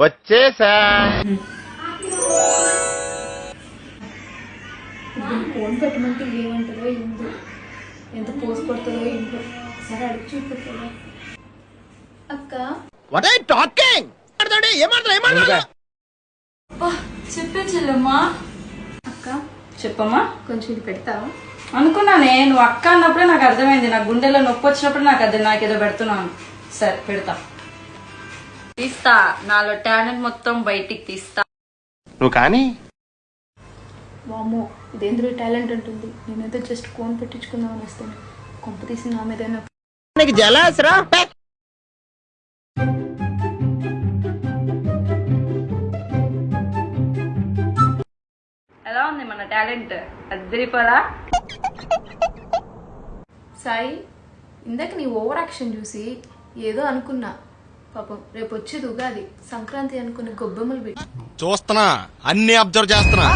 వచ్చేసా. ఫోన్ పెట్టమంటే ఏమంటుందో ఏందో, ఎంత పోసి కొడుతుందో ఏంటో ఒకసారి అడిగి చూపుతుందా. అక్క వాట్ ఆర్ యు టాకింగ్? చెప్పే చెల్లెమ్మా. అక్క చెప్పమ్మా. కొంచెం ఇది పెడతావా? అనుకున్నానే నువ్వు అక్క అన్నప్పుడే నాకు అర్థమైంది. నాకు గుండెలో నొప్పి వచ్చినప్పుడు నాకు అది నాకేదో పెడుతున్నాను. సరే పెడతా, తీస్తా. నాలో టాలెంట్ మొత్తం బయటికి తీస్తా. నువ్వు కానీ వామ్మో, ఇదేంద్ర టాలెంట్ ఉంటుంది. నేనైతే జస్ట్ ఫోన్ పెట్టించుకుందామని వస్తాను. కొంప తీసి నా మీద నీకు జలస్ రా. ఎలా ఉంది మన టాలెంట్? అద్దరిపోరా. సాయి, ఇందాక నీ ఓవర్ యాక్షన్ చూసి ఏదో అనుకున్నా. పాపం రేపు వచ్చేది ఉగాది, సంక్రాంతి అనుకుని గొబ్బెమ్మలు పెట్టి చూస్తున్నా, అన్ని అబ్జర్వ్ చేస్తున్నా.